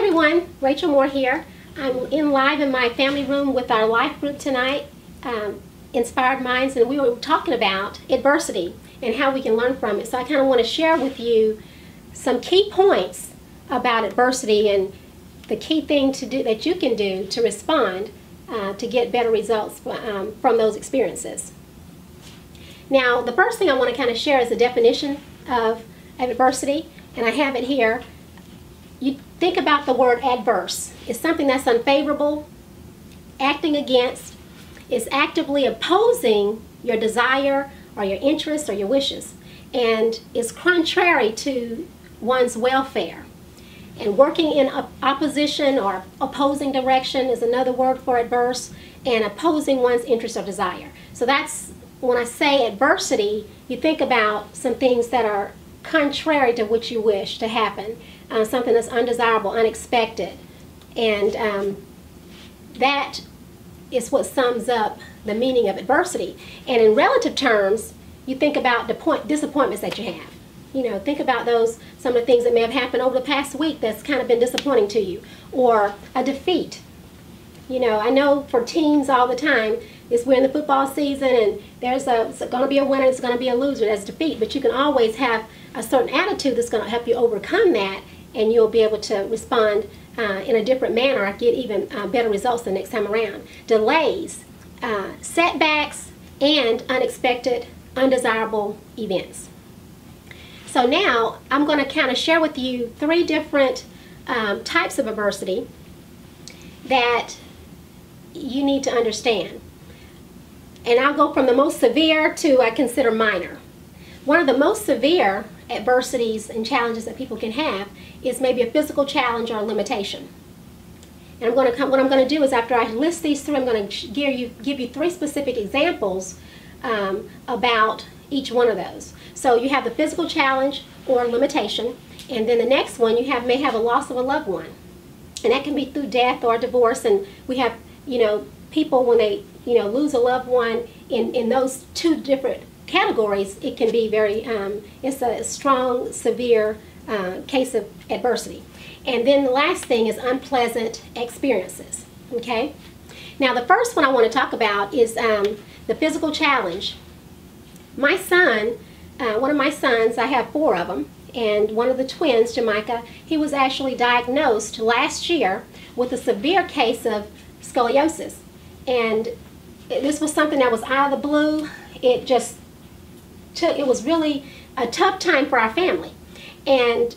everyone, Rachel Moore here. I'm live in my family room with our life group tonight, Inspired Minds, and we were talking about adversity and how we can learn from it. So I kind of want to share with you some key points about adversity and the key thing to do that you can do to respond to get better results from those experiences. Now, the first thing I want to kind of share is the definition of adversity, and I have it here. You think about the word adverse. It's something that's unfavorable, acting against, is actively opposing your desire or your interests or your wishes, and is contrary to one's welfare. And working in opposition or opposing direction is another word for adverse, and opposing one's interest or desire. So that's, when I say adversity, you think about some things that are contrary to what you wish to happen. Something that's undesirable, unexpected, and that is what sums up the meaning of adversity. And in relative terms, you think about the disappointments that you have. You know, think about some of the things that may have happened over the past week that's kind of been disappointing to you, or a defeat. You know, I know for teams all the time, we're in the football season and there's going to be a winner, there's going to be a loser, that's defeat, but you can always have a certain attitude that's going to help you overcome that, and you'll be able to respond in a different manner or get even better results the next time around. Delays, setbacks, and unexpected, undesirable events. So now I'm going to kind of share with you 3 different types of adversity that you need to understand. And I'll go from the most severe to I consider minor. One of the most severe adversities and challenges that people can have is maybe a physical challenge or a limitation. And what I'm going to do is, after I list these 3, I'm going to give you 3 specific examples about each one of those. So you have the physical challenge or limitation, and then the next one may have a loss of a loved one, and that can be through death or divorce. And we have, people when they lose a loved one in those 2 different categories, it can be very it's a strong, severe case of adversity. And then the last thing is unpleasant experiences. Okay, now the first one I want to talk about is the physical challenge. My son, one of my sons, I have 4 of them, and one of the twins, Jamaica, he was actually diagnosed last year with a severe case of scoliosis. And this was something that was out of the blue. It was really a tough time for our family. And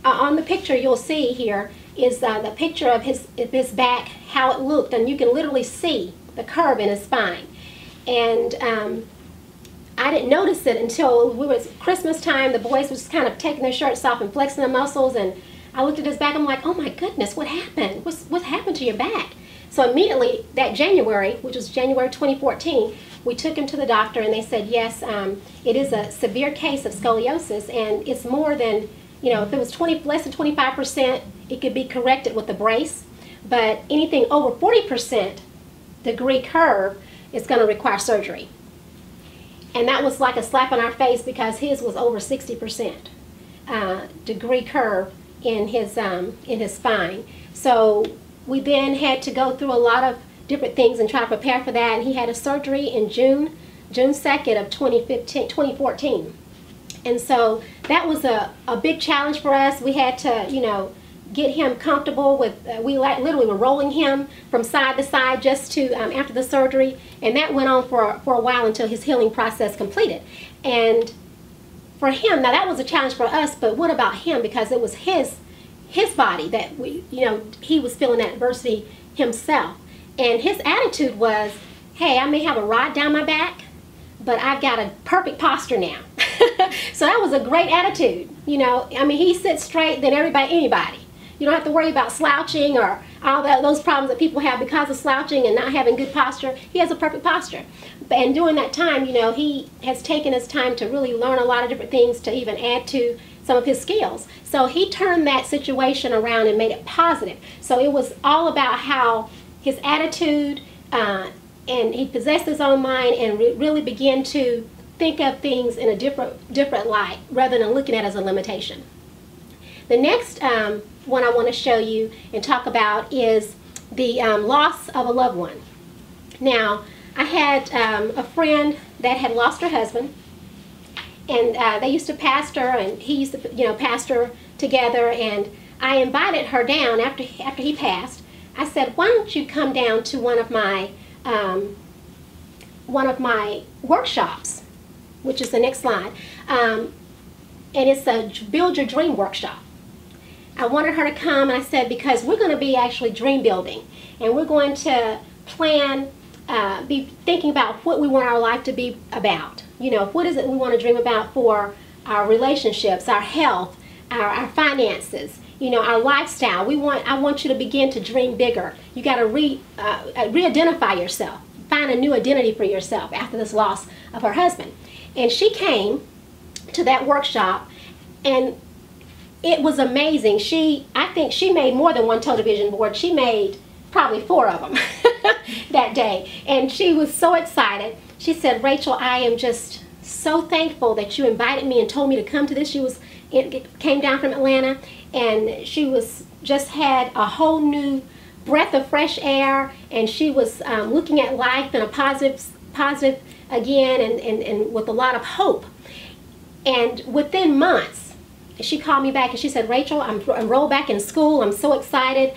on the picture you'll see here is the picture of his back, how it looked, and you can literally see the curve in his spine. And I didn't notice it until we was Christmas time. The boys was kind of taking their shirts off and flexing their muscles, and I looked at his back. I'm like, oh my goodness, what happened? What happened to your back? So immediately that January, which was January 2014, we took him to the doctor, and they said, yes, it is a severe case of scoliosis, and it's more than, if it was less than 25%, it could be corrected with a brace, but anything over 40% degree curve is going to require surgery. And that was like a slap in our face, because his was over 60% degree curve in his spine. So we then had to go through a lot of different things and try to prepare for that. And he had a surgery in June 2nd of 2014. And so that was a big challenge for us. We had to, get him comfortable with, we literally were rolling him from side to side just to, after the surgery. And that went on for a while until his healing process completed. And for him, now that was a challenge for us, but what about him? Because it was his body that he was feeling that adversity himself. And his attitude was, hey, I may have a rod down my back, but I've got a perfect posture now. So that was a great attitude. He sits straight than anybody. You don't have to worry about slouching or all those problems that people have because of slouching and not having good posture. He has a perfect posture. And during that time, he has taken his time to really learn a lot of different things to even add to some of his skills. So he turned that situation around and made it positive. So it was all about how his attitude, and he possessed his own mind and really began to think of things in a different light rather than looking at it as a limitation. The next one I want to show you and talk about is the loss of a loved one. Now, I had a friend that had lost her husband, and they used to pastor, and he used to, pastor together, and I invited her down after he passed. I said, why don't you come down to one of my workshops, which is the next slide, and it's a Build Your Dream workshop. I wanted her to come, and I said, because we're going to be actually dream building, and we're going to plan, be thinking about what we want our life to be about. What is it we want to dream about for our relationships, our health, our finances, our lifestyle. I want you to begin to dream bigger. You got to re-identify yourself, find a new identity for yourself after this loss of her husband. And she came to that workshop, and it was amazing. I think she made more than one total vision board. She made probably 4 of them that day. And she was so excited. She said, Rachel, I am just so thankful that you invited me and told me to come to this. Came down from Atlanta, and she just had a whole new breath of fresh air, and she was looking at life in a positive again, and with a lot of hope. And within months, she called me back and she said, Rachel, I'm enrolled back in school. I'm so excited.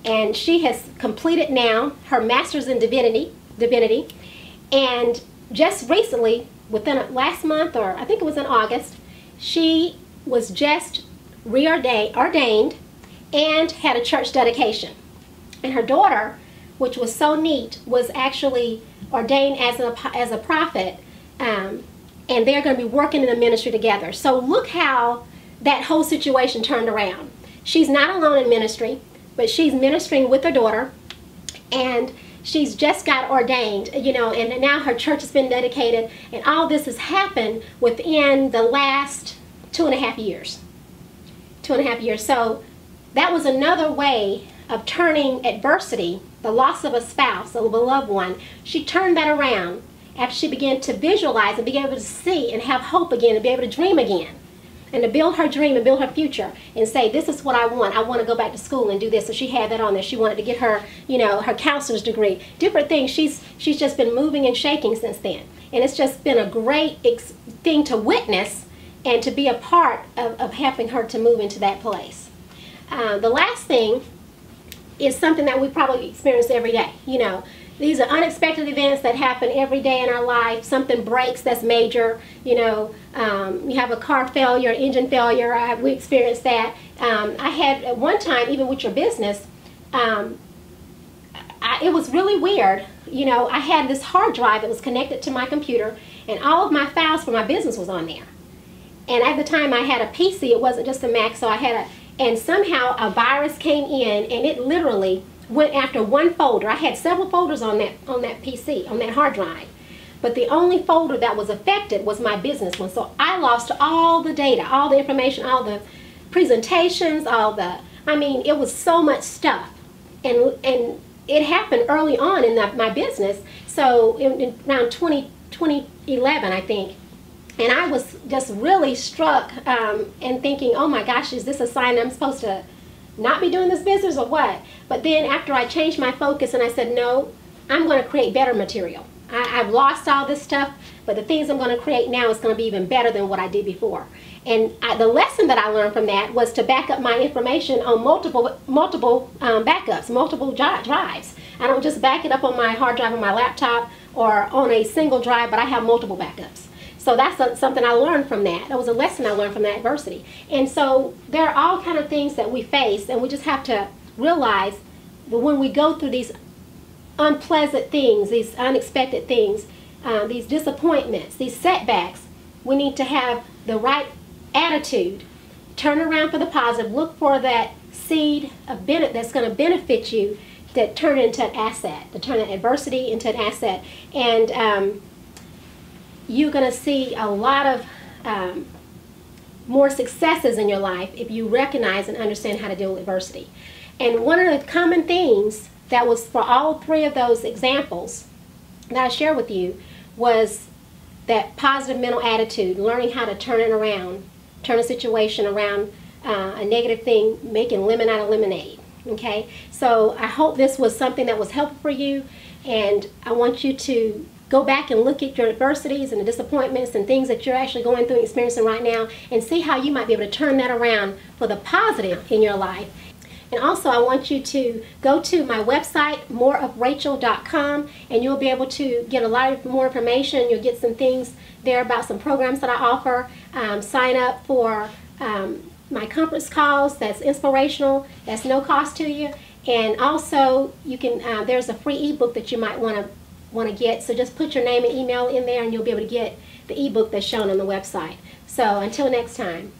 And she has completed now her master's in divinity. And just recently, within last month, or I think it was in August, she was just ordained and had a church dedication. And her daughter, which was so neat, was actually ordained as a prophet, and they're going to be working in the ministry together. So look how that whole situation turned around. She's not alone in ministry, but she's ministering with her daughter, and she's just got ordained, and now her church has been dedicated, and all this has happened within the last 2.5 years. 2.5 years. So that was another way of turning adversity, the loss of a spouse, a loved one. She turned that around after she began to visualize and be able to see and have hope again and be able to dream again. And to build her dream and build her future and say, this is what I want. I want to go back to school and do this. So she had that on there. She wanted to get her, her counselor's degree. Different things. She's just been moving and shaking since then. And it's just been a great thing to witness and to be a part of helping her to move into that place. The last thing is something that we probably experience every day. These are unexpected events that happen every day in our life. Something breaks that's major. You have a car failure, engine failure. We experienced that. I had at one time, even with your business, it was really weird. I had this hard drive that was connected to my computer, and all of my files for my business was on there. And at the time I had a PC, it wasn't just a Mac, so I had and somehow a virus came in, and it literally went after one folder. I had several folders on that PC, on that hard drive. But the only folder that was affected was my business one. So I lost all the data, all the information, all the presentations, it was so much stuff. And it happened early on in my business. So around 2011, I think. And I was just really struck and thinking, oh my gosh, is this a sign I'm supposed to not be doing this business or what? But then after I changed my focus and I said, no, I'm going to create better material. I've lost all this stuff, but the things I'm going to create now is going to be even better than what I did before. And the lesson that I learned from that was to back up my information on multiple backups, multiple drives. I don't just back it up on my hard drive on my laptop or on a single drive, but I have multiple backups. So that's something I learned from that. That was a lesson I learned from that adversity. And so there are all kind of things that we face, and we just have to realize that when we go through these unpleasant things, these unexpected things, these disappointments, these setbacks, we need to have the right attitude, turn around for the positive, look for that seed of benefit that's going to benefit you, that turn it into an asset, to turn that adversity into an asset. And you're going to see a lot of more successes in your life if you recognize and understand how to deal with adversity. And one of the common things that was for all 3 of those examples that I share with you was that positive mental attitude, learning how to turn it around, turn a situation around a negative thing, making lemon out of lemonade. Okay, so I hope this was something that was helpful for you, and I want you to go back and look at your adversities and the disappointments and things that you're actually going through and experiencing right now, and see how you might be able to turn that around for the positive in your life. And also, I want you to go to my website, moreofrachel.com, and you'll be able to get a lot of more information. You'll get some things there about some programs that I offer. Sign up for my conference calls. That's inspirational. That's no cost to you. And also, you can there's a free ebook that you might want to get. So just put your name and email in there, and you'll be able to get the ebook that's shown on the website. So until next time.